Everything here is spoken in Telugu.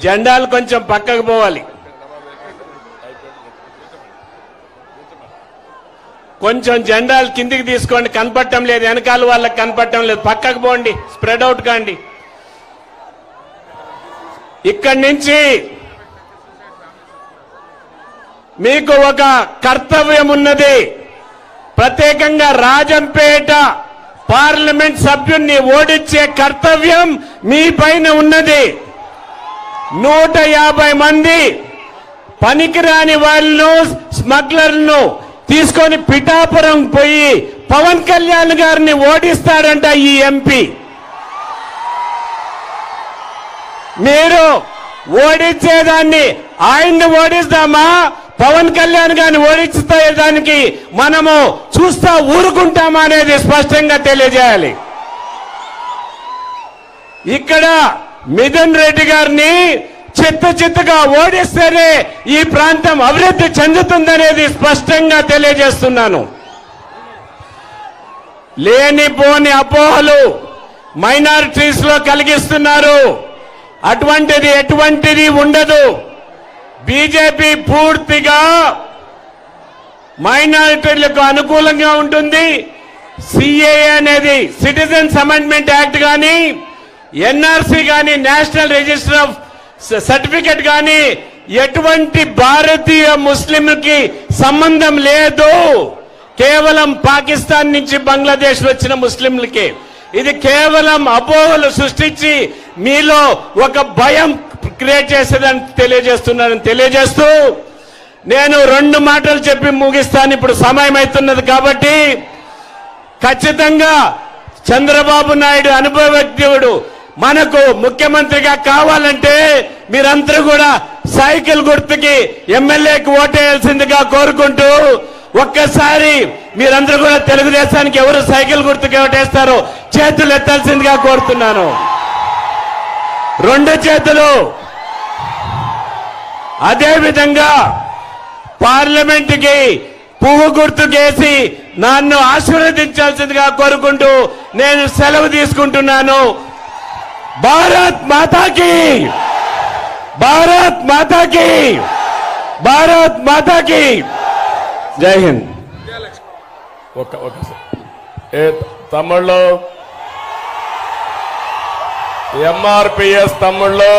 జెండాలు కొంచెం పక్కకు పోవాలి. కొంచెం జెండాలు కిందికి తీసుకోండి. కనపడటం లేదు, వెనకాల వాళ్ళకి కనపడటం లేదు. పక్కకు పోండి, స్ప్రెడ్ అవుట్ కాండి. ఇక్కడి నుంచి మీకు ఒక కర్తవ్యం ఉన్నది. ప్రత్యేకంగా రాజంపేట పార్లమెంట్ సభ్యుణ్ణి ఓడించే కర్తవ్యం మీ పైన ఉన్నది. 150 మంది పనికిరాని వాళ్ళను, స్మగ్లర్లను తీసుకొని పిఠాపురం పోయి పవన్ కళ్యాణ్ గారిని ఓడిస్తాడంట ఈ ఎంపీ. మీరు ఓడించేదాన్ని ఆయన్ని ఓడిస్తామా, పవన్ కళ్యాణ్ గారిని ఓడించేదానికి మనము చూస్తా ఊరుకుంటామా అనేది స్పష్టంగా తెలియజేయాలి. ఇక్కడ మిథున్ రెడ్డి గారిని చిత్తగా ఓడిస్తేనే ఈ ప్రాంతం అభివృద్ధి చెందుతుందనేది స్పష్టంగా తెలియజేస్తున్నాను. లేనిపోని అపోహలు మైనారిటీస్ లో కలిగిస్తున్నారు. ఎటువంటిది ఉండదు. బీజేపీ పూర్తిగా మైనారిటీలకు అనుకూలంగా ఉంటుంది. సిఏఏ అనేది సిటిజన్స్ అమెండ్మెంట్ యాక్ట్ కానీ, ఎన్ఆర్సీ కానీ, నేషనల్ రిజిస్టర్ ఆఫ్ సర్టిఫికెట్ కానీ ఎటువంటి భారతీయ ముస్లింలకి సంబంధం లేదు. కేవలం పాకిస్తాన్ నుంచి బంగ్లాదేశ్ వచ్చిన ముస్లింలకి. ఇది కేవలం అపోహలు సృష్టించి మీలో ఒక భయం క్రియేట్ చేసేదని తెలియజేస్తూ నేను 2 మాటలు చెప్పి ముగిస్తాను. ఇప్పుడు సమయం అవుతున్నది కాబట్టి ఖచ్చితంగా చంద్రబాబు నాయుడు అనుభవజ్ఞుడు మనకు ముఖ్యమంత్రిగా కావాలంటే మీరందరూ కూడా సైకిల్ గుర్తుకి ఎమ్మెల్యేకి ఓటేయాల్సిందిగా కోరుకుంటూ, ఒక్కసారి మీరందరూ కూడా తెలుగుదేశానికి ఎవరు సైకిల్ గుర్తుకి ఓటేస్తారో చేతులు ఎత్తాల్సిందిగా కోరుతున్నాను. 2 చేతులు. అదేవిధంగా పార్లమెంటుకి పువ్వు గుర్తుకేసి నన్ను ఆశీర్వదించాల్సిందిగా కోరుకుంటూ నేను సెలవు తీసుకుంటున్నాను. భారత్ మాతాకి, భారత్ మాతాకి, భారత్ మాతాకి. జై హింద్. తమ్ముళ్ళు, ఎంఆర్పిఎస్ తమ్ముళ్ళు